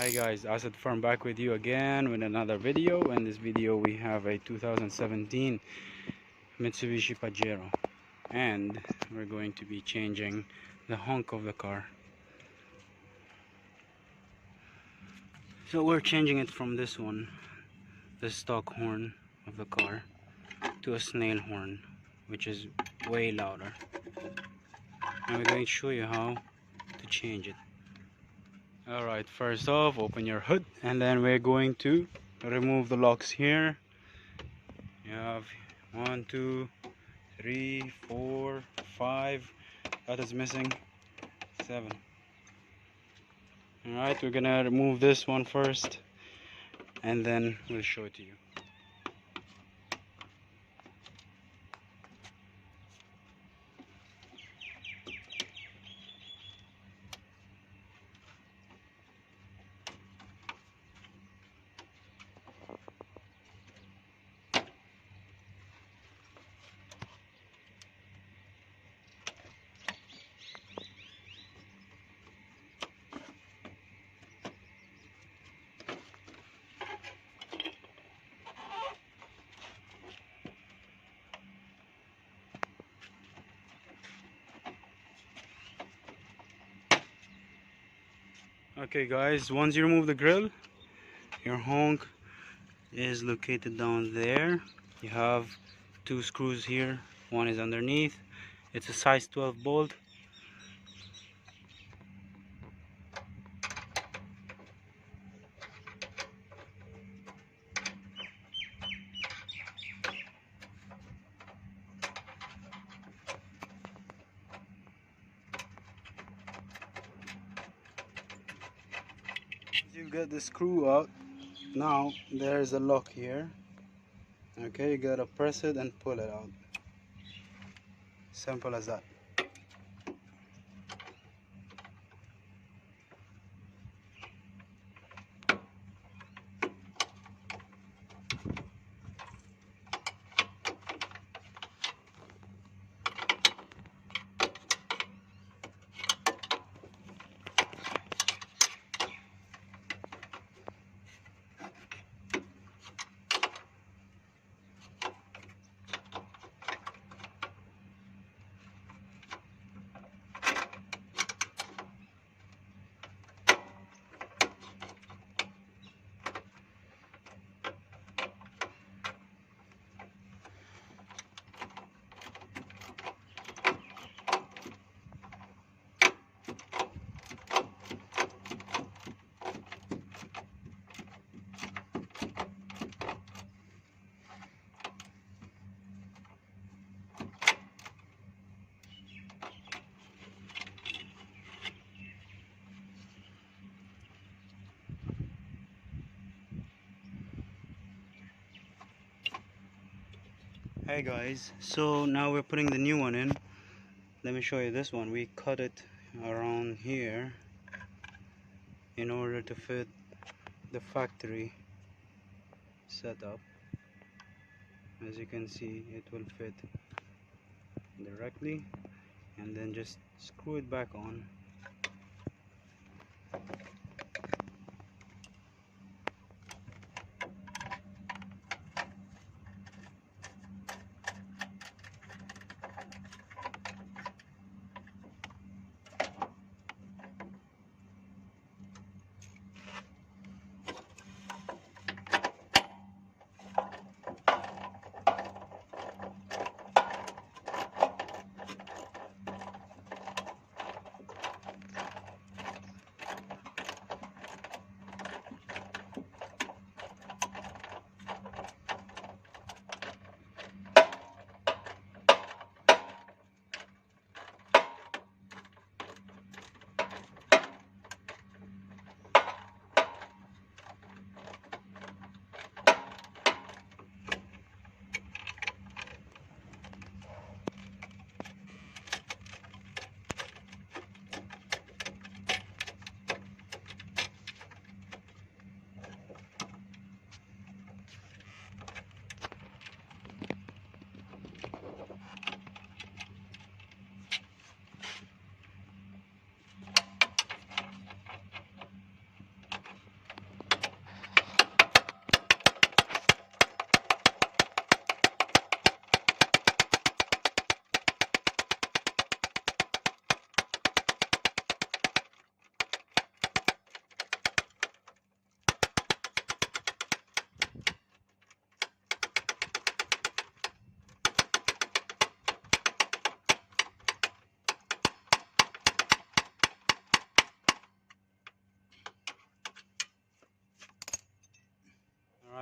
Hi guys, Asad Firm back with you again with another video. In this video we have a 2017 Mitsubishi Pajero, and we're going to be changing the honk of the car. So we're changing it from this one, the stock horn of the car, to a snail horn, which is way louder. And we're going to show you how to change it. Alright, first off, open your hood, and then we're going to remove the locks here. You have 1, 2, 3, 4, 5. That is missing 7. Alright, we're gonna remove this one first, and then we'll show it to you. Okay guys, once you remove the grill, your honk is located down there. You have 2 screws here, one is underneath. It's a size 12 bolt. You get the screw out. Now there's a lock here. Okay, you gotta press it and pull it out. Simple as that. Hey guys, so now we're putting the new one in. Let me show you this one. We cut it around here in order to fit the factory setup. As you can see, it will fit directly, and then just screw it back on.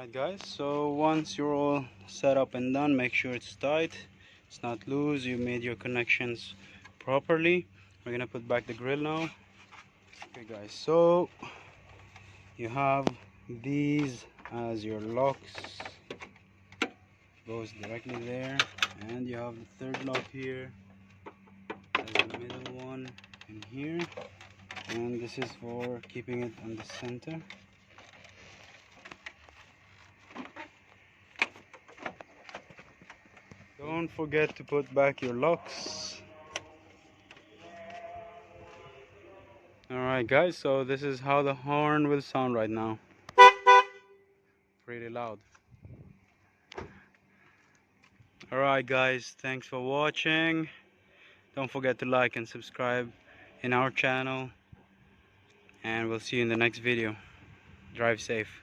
Alright guys, so once you're all set up and done, make sure it's tight, it's not loose, you made your connections properly. We're gonna put back the grill now. Okay guys, so you have these as your locks, goes directly there, and you have the third lock here, there's the middle one in here, and this is for keeping it on the center. Don't forget to put back your locks. Alright guys, so this is how the horn will sound right now. Pretty loud. Alright guys, thanks for watching. Don't forget to like and subscribe in our channel, and we'll see you in the next video. Drive safe.